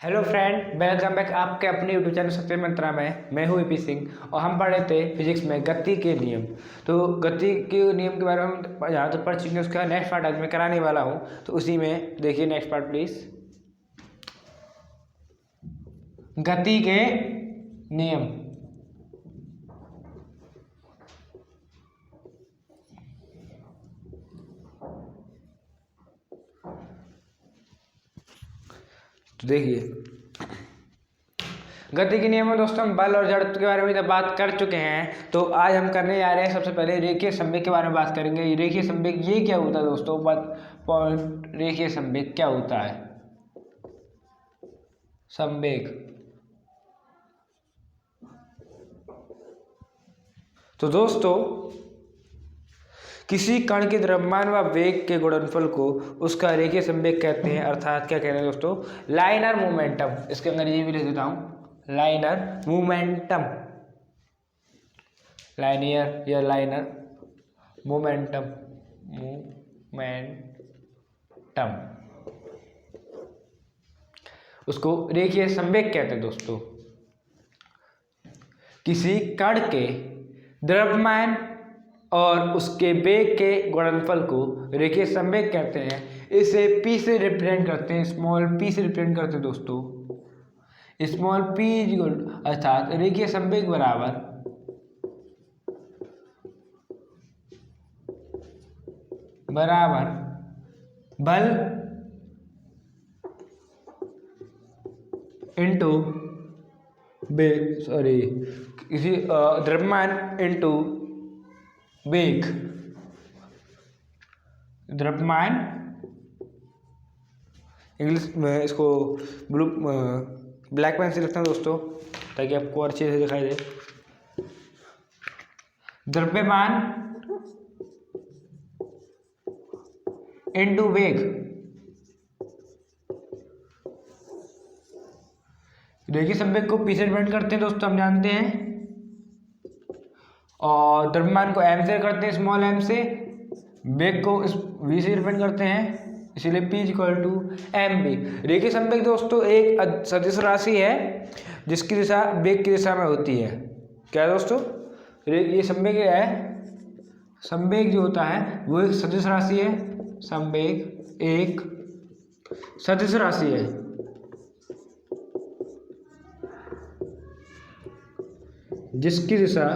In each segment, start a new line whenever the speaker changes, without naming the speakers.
Hello friend, welcome back आपके अपने YouTube channel सत्य मंत्रा में। मैं हूँ ईपी सिंह और हम पढ़े थे फिजिक्स में गति के नियम। तो गति के नियम के बारे में हम जहाँ तक पढ़ चुके हैं उसका नेक्स्ट पार्ट आज मैं कराने वाला हूँ। तो उसी में देखिए नेक्स्ट पार्ट प्लीज। गति के नियम। तो देखिए गति के नियम में दोस्तों हम बल और जड़त्व के बारे में जब बात कर चुके हैं, तो आज हम करने जा रहे हैं सबसे पहले रेखीय संवेग के बारे में बात करेंगे। रेखीय संवेग ये क्या होता है दोस्तों? पॉइंट रेखीय संवेग क्या होता है? संवेग तो दोस्तों किसी कण के द्रव्यमान व वेग के गुणनफल को उसका रेखीय संवेग कहते हैं। अर्थात क्या कह रहे हैं दोस्तों? Liner momentum. इसके अंग्रेजी भी लिख देता हूं, लाइनर मोमेंटम। लाइनियर या लाइनर मोमेंटम। उसको रेखीय संवेग कहते हैं दोस्तों। किसी कण के द्रव्यमान और उसके वेग के गुणनफल को रेखीय संवेग कहते हैं। इसे p से रिप्रेजेंट करते हैं, स्मॉल p से रिप्रेजेंट करते हैं दोस्तों। स्मॉल p अर्थात रेखीय संवेग बराबर बल इंटू किसी द्रव्यमान इंटू वेग। द्रव्यमान इंग्लिश में इसको ब्लैक पेन से लिखता हूँ दोस्तों ताकि आपको अच्छे से दिखाई दे। द्रव्यमान इंटू वेग। रेखीय संवेग को पी से डिपेंड करते हैं दोस्तों, हम जानते हैं। और द्रव्यमान को m से करते हैं, स्मॉल m से। वेग को इस v से डिपेंड करते हैं, इसीलिए p equal to m v. रेखीय संवेग दोस्तों एक सदिश राशि है जिसकी दिशा वेग की दिशा में होती है। क्या है दोस्तों? ये संवेग है। संवेग जो होता है वो एक सदिश राशि है। संवेग एक सदिश राशि है जिसकी दिशा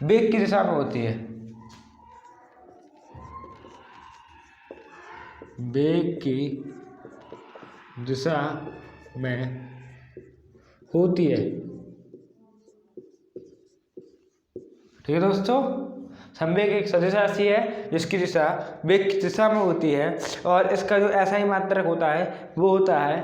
वेग की दिशा में होती है। वेग की दिशा में होती है। ठीक है दोस्तों, संवेग एक सदिश राशि है जिसकी दिशा वेग की दिशा में होती है। और इसका जो ऐसा ही मात्रक होता है वो होता है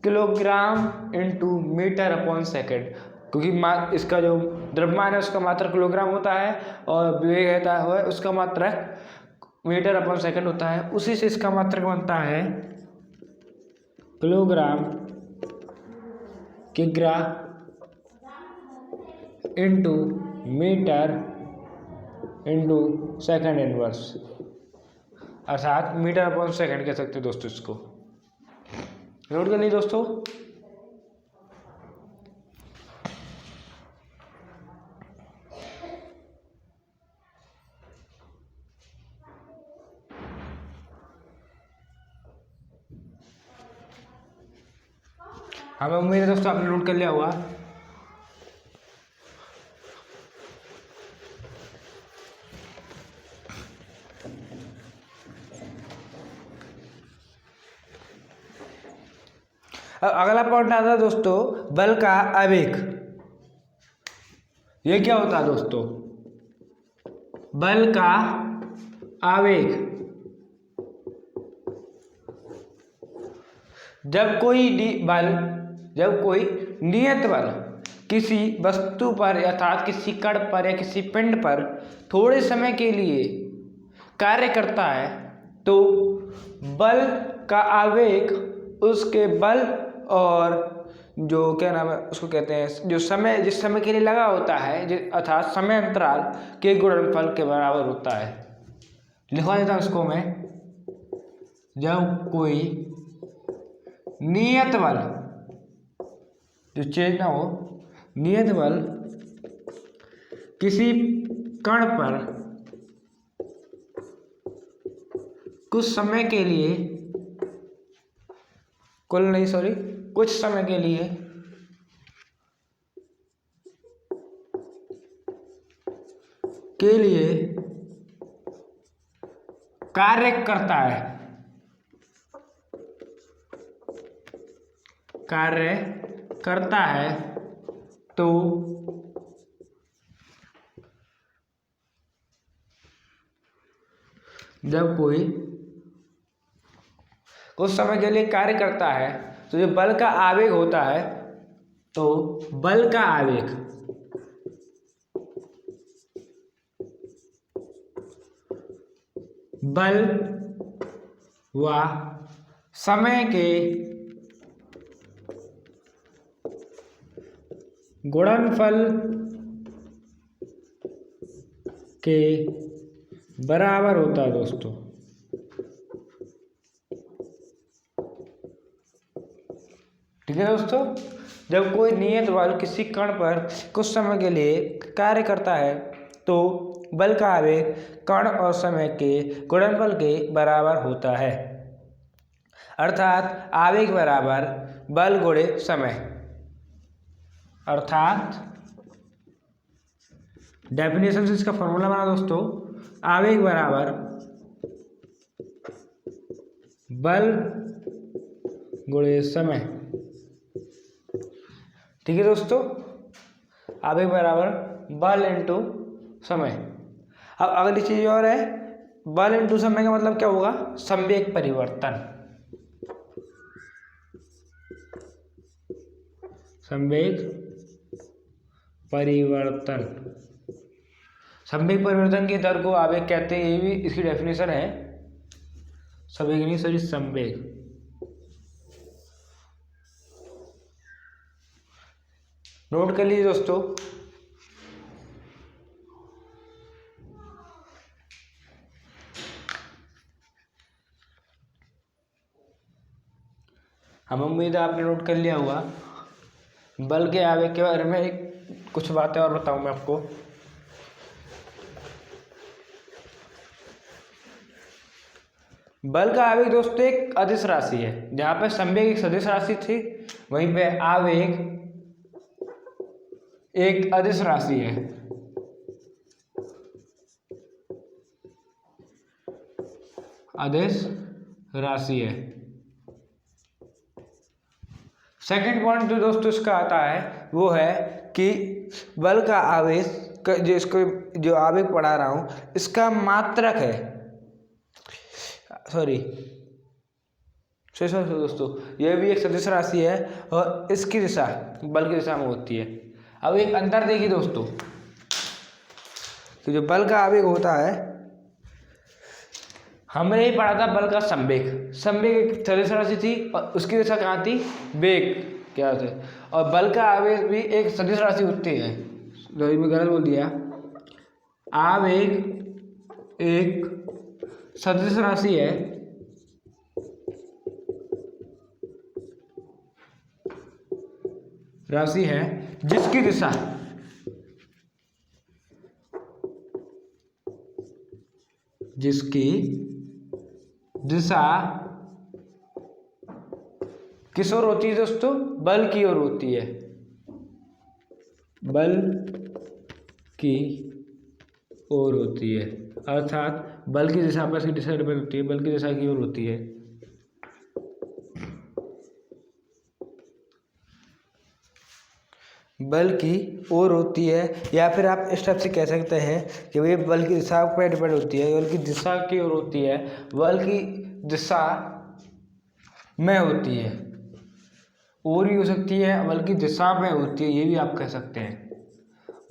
kilogram into metre upon second. क्योंकि इसका जो द्रव्यमान है उसका मात्रक किलोग्राम होता है और वेग रहता है उसका मात्रक मीटर अपॉन सेकेंड होता है। उसी से इसका मात्रक बनता है किलोग्राम किग्रा into metre into second inverse, अर्थात मीटर अपॉन सेकेंड कह सकते हैं दोस्तों। इसको नोट कर लीजिए दोस्तों। हमें उम्मीद है दोस्तों आपने नोट कर लिया होगा। अब अगला पॉइंट आता है दोस्तों बल का आवेग। ये क्या होता है दोस्तों? बल का आवेग जब कोई नियत बल किसी वस्तु पर अर्थात किसी कण पर या किसी पिंड पर थोड़े समय के लिए कार्य करता है तो बल का आवेग उसके बल और जो क्या नाम है उसको कहते हैं, जो समय जिस समय के लिए लगा होता है अर्थात समय अंतराल के गुणनफल के बराबर होता है। लिखवा देता हूँ इसको मैं। जब कोई नियत बल, जो चेंज ना हो, नियत बल किसी कण पर कुछ समय के लिए कुछ समय के लिए कार्य करता है तो जब कोई कुछ समय के लिए कार्य करता है तो जो बल का आवेग होता है, तो बल का आवेग बल व समय के गुणनफल के बराबर होता है दोस्तों। ठीक है दोस्तों, जब कोई नियत बल किसी कण पर कुछ समय के लिए कार्य करता है तो बल का आवेग कण और समय के गुणनफल के बराबर होता है, अर्थात आवेग बराबर बल गुणे समय। अर्थात डेफिनेशन से इसका फॉर्मूला बना दोस्तों, आवेग बराबर बल गुणे समय। ठीक है दोस्तों, आवेग बराबर बल इंटू समय। अब अगली चीज और है, बल इंटू समय का मतलब क्या होगा? संवेग परिवर्तन। संवेग परिवर्तन की दर को आवेग कहते हैं, ये भी इसकी डेफिनेशन है। संवेग नहीं सॉरी संवेग। नोट कर लीजिए दोस्तों। हम उम्मीद है आपने नोट कर लिया होगा। बल के आवेग के बारे में कुछ बातें और बताऊं मैं आपको। बल का आवेग दोस्तों एक अदिश राशि है। जहां पे संवेग एक सदिश राशि थी, वहीं पे आवेग एक अदिश राशि है। अदिश राशि है। सेकंड पॉइंट जो दोस्तों इसका आता है वो है कि बल का आवेश जो आवेग पढ़ा रहा हूं इसका मात्रक है। सॉरी दोस्तों, यह भी एक सदिश राशि है और इसकी दिशा बल की दिशा में होती है। अब एक अंतर देखिए दोस्तों, तो जो बल का आवेग होता है, हमने ही पढ़ा था बल का संवेग। संवेग एक सदिश राशि थी और उसकी दिशा कहाँ थी? वेग क्या थे। और बल का आवेग भी एक सदिश राशि होती है। मैं गलत बोल दिया। आवेग एक सदिश राशि है जिसकी दिशा किस ओर होती है दोस्तों? बल की ओर होती है। बल की ओर होती है, अर्थात बल की दिशा पर इसकी दिशा डिपेंड होती है, बल की दिशा की ओर होती है। बल की ओर होती है, या फिर आप इस टाइप से कह सकते हैं कि भाई बल की दिशा पर डिपेंड होती है, बल की दिशा की ओर होती है, बल की दिशा में होती है। और भी हो सकती है, बल की दिशा में होती है, ये भी आप कह सकते हैं।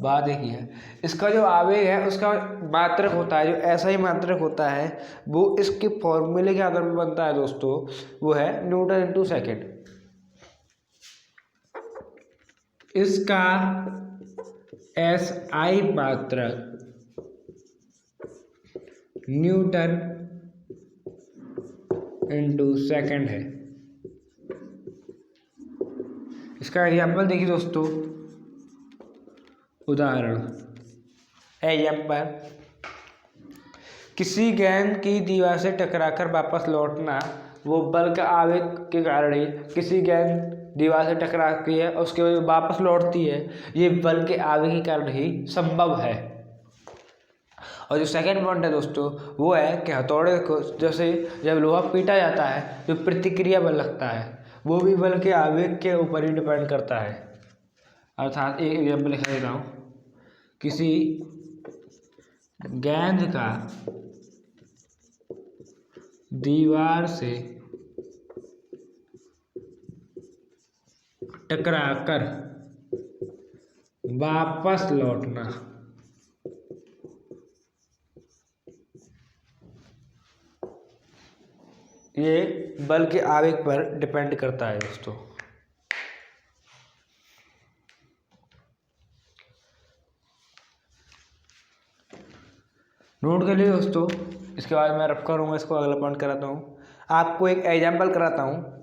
बात एक ही है। इसका जो आवेग है उसका मात्रक होता है, जो ऐसा ही मात्रक होता है वो इसके फॉर्मूले के आधार पर बनता है दोस्तों, वो है न्यूटन इंटू सेकेंड। इसका SI मात्रक न्यूटन इंटू सेकंड है। इसका एग्जाम्पल देखिए दोस्तों, उदाहरण एग्जाम्पल, किसी गेंद की दीवार से टकराकर वापस लौटना वो बल का आवेग के कारण ही, किसी गेंद दीवार से टकराती है और उसके बाद वापस लौटती है, ये बल के आवेग के कारण ही संभव है। और जो सेकंड पॉइंट है दोस्तों, वो है कि हथौड़े को जैसे जब लोहा पीटा जाता है जो प्रतिक्रिया बल लगता है, वो भी बल के आवेग के ऊपर ही डिपेंड करता है। अर्थात एक एग्जाम्पल लिखा देता हूँ, किसी गेंद का दीवार से टकराकर वापस लौटना, ये बल के आवेग पर डिपेंड करता है दोस्तों। नोट कर लीजिए दोस्तों। इसके बाद मैं रफ करूँगा, इसको अगला पॉइंट कराता हूँ, आपको एक एग्जाम्पल कराता हूँ।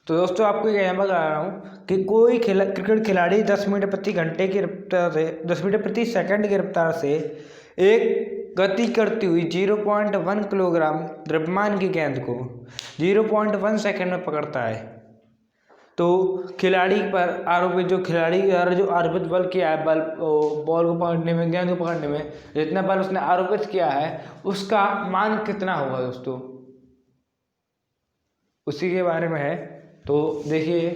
तो दोस्तों आपको एक एग्जाम्पल करा रहा हूँ कि कोई क्रिकेट खिलाड़ी 10 मीटर प्रति घंटे की रफ्तार से 10 मीटर प्रति सेकंड की रफ्तार से एक गति करती हुई 0.1 किलोग्राम द्रव्यमान की गेंद को 0.1 सेकंड में पकड़ता है। तो खिलाड़ी पर आरोपित खिलाड़ी द्वारा जो आरोपित बल किया है, बॉल को पकड़ने में, गेंद को पकड़ने में जितना बल उसने आरोपित किया है, उसका मान कितना होगा दोस्तों, उसी के बारे में है। तो देखिए,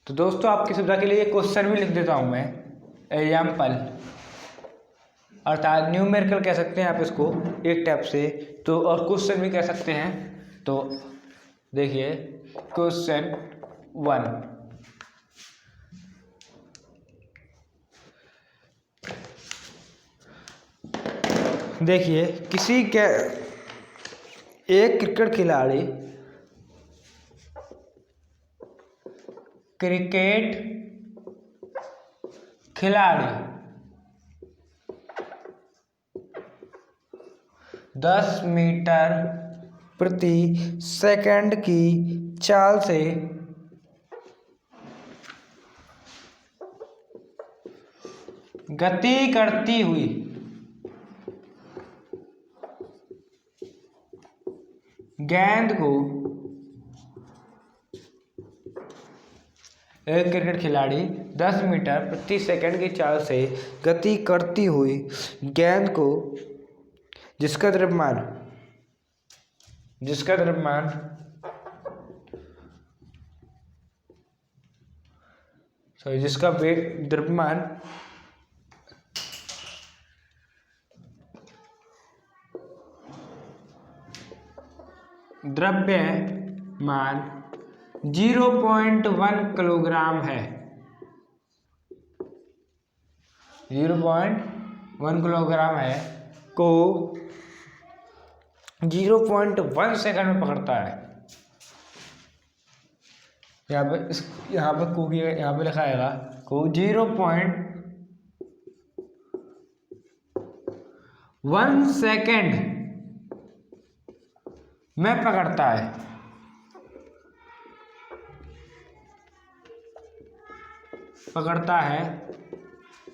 तो दोस्तों आपकी सुविधा के लिए क्वेश्चन भी लिख देता हूँ मैं, एग्जाम्पल, अर्थात न्यूमेरिकल कह सकते हैं आप इसको एक टाइप से, तो और क्वेश्चन भी कह सकते हैं। तो देखिए क्वेश्चन 1, देखिए एक क्रिकेट खिलाड़ी 10 मीटर प्रति सेकंड की चाल से गति करती हुई गेंद को, एक क्रिकेट खिलाड़ी 10 मीटर प्रति सेकंड की चाल से गति करती हुई गेंद को जिसका द्रव्यमान जिसका वेग द्रव्यमान द्रव्यमान 0.1 किलोग्राम है, 0.1 किलोग्राम है, को 0.1 सेकंड में पकड़ता है। यहाँ पे लिखा आएगा को 0.1 सेकंड में पकड़ता है,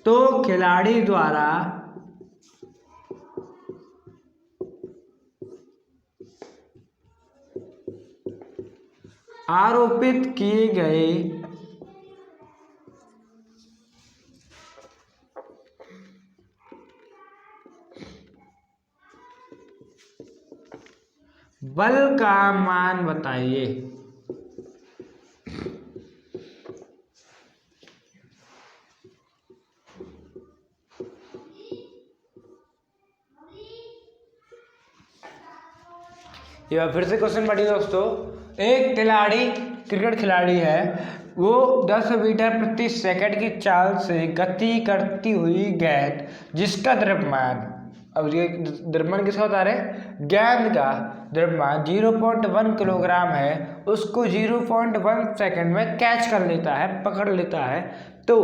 तो खिलाड़ी द्वारा आरोपित किए गए बल का मान बताइए। ये फिर से क्वेश्चन पढ़िए दोस्तों। एक खिलाड़ी क्रिकेट खिलाड़ी है वो 10 मीटर प्रति सेकंड की चाल से गति करती हुई गेंद जिसका द्रव्यमान, अब ये द्रव्यमान किसका बता रहे हैं, गेंद का द्रव्यमान 0.1 किलोग्राम है, उसको 0.1 सेकंड में कैच कर लेता है, पकड़ लेता है, तो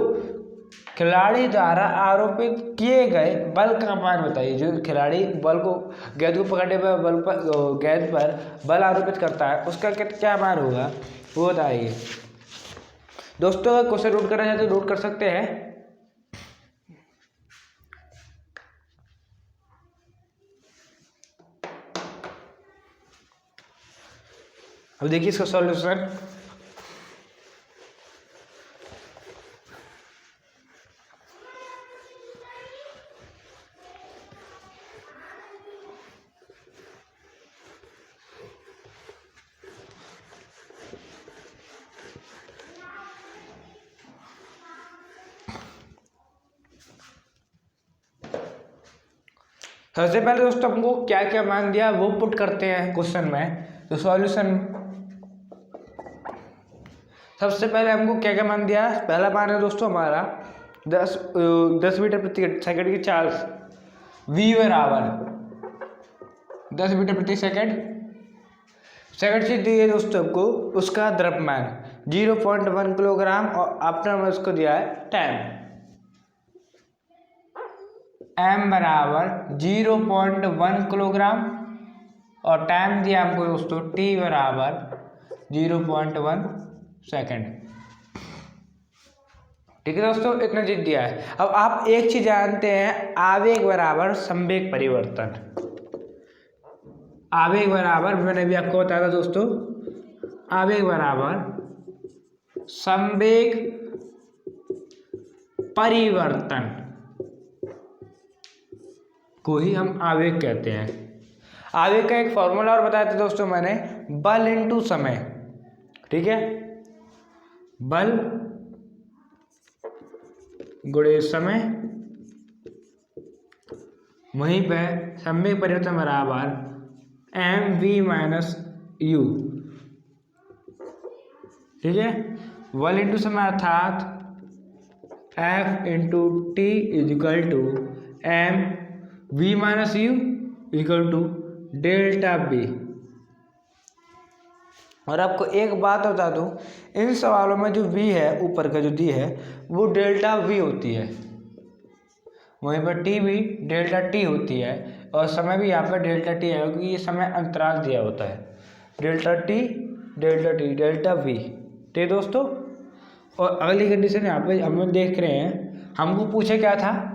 खिलाड़ी द्वारा आरोपित किए गए बल का मान बताइए। जो खिलाड़ी बल को, गेंद को पकड़ने पर बल पर, गेंद पर बल आरोपित करता है उसका क्या मान होगा वो बताइए। दोस्तों अगर क्वेश्चन नोट करना चाहते तो नोट कर सकते हैं। अब देखिए इसका सॉल्यूशन। सबसे पहले दोस्तों हमको क्या क्या मान दिया वो पुट करते हैं क्वेश्चन में। तो सॉल्यूशन, सबसे पहले हमको क्या क्या मान दिया। पहला मान है दोस्तों हमारा 10 मीटर प्रति सेकंड की चाल, v बराबर 10 मीटर प्रति सेकंड से दिए दोस्तों हमको उसका द्रव्यमान 0.1 किलोग्राम और आपने हमें उसको दिया है टाइम, m बराबर 0.1 किलोग्राम और टाइम दिया हमको दोस्तों t बराबर 0.1 सेकंड। ठीक है दोस्तों, इतना चीज दिया है। अब आप एक चीज जानते हैं, आवेग बराबर संवेग परिवर्तन। आवेग बराबर, मैंने भी आपको बताया था दोस्तों, आवेग बराबर संवेग परिवर्तन को ही हम आवेग कहते हैं। आवेग का एक फॉर्मूला और बताया था दोस्तों मैंने, बल इंटू समय। ठीक है, बल गुणे समय, वहीं पे संवेग परिवर्तन बराबर mv-u। ठीक है, बल इंटू समय अर्थात F into t equal to m v minus u equal to delta p. और आपको एक बात बता दूं, इन सवालों में जो v है ऊपर का जो दी है वो डेल्टा v होती है, वहीं पर t भी डेल्टा t होती है, और समय भी यहाँ पर डेल्टा t है क्योंकि ये समय अंतराल दिया होता है, डेल्टा t डेल्टा v। ठीक दोस्तों, और अगली कंडीशन यहाँ पे हम देख रहे हैं, हमको पूछे क्या था,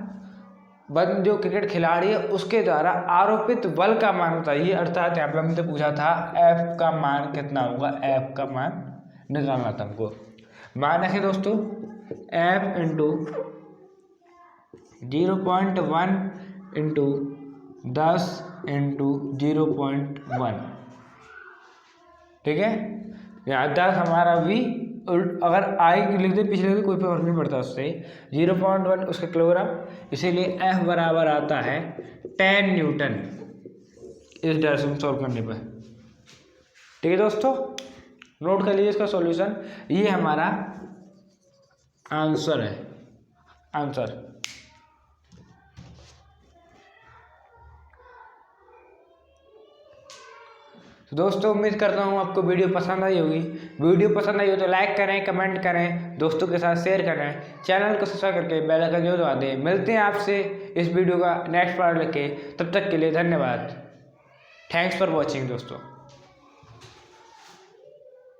बंद जो क्रिकेट खिलाड़ी है उसके द्वारा आरोपित बल का मान बताइए, अर्थात यहाँ पे हमने पूछा था F का मान कितना होगा, F का मान निकालना था हमको। मान रखे दोस्तों F इंटू 0.1 इंटू 10 इंटू 0.1। ठीक है, यहाँ 10 हमारा v, अगर आई लिख दे पिछले तो कोई फर्क नहीं पड़ता उससे, 0.1 उसका किलोग्राम, इसीलिए F बराबर आता है 10 न्यूटन इस डायरेक्शन सॉल्व करने पर। ठीक है दोस्तों, नोट कर लीजिए इसका सॉल्यूशन, ये हमारा आंसर है, आंसर। तो दोस्तों उम्मीद करता हूँ आपको वीडियो पसंद आई होगी। वीडियो पसंद आई हो तो लाइक करें, कमेंट करें, दोस्तों के साथ शेयर करें, चैनल को सब्सक्राइब करके बेल आइकन जरूर दबा दें। मिलते हैं आपसे इस वीडियो का नेक्स्ट पार्ट लेके, तब तक के लिए धन्यवाद। थैंक्स फॉर वॉचिंग दोस्तों।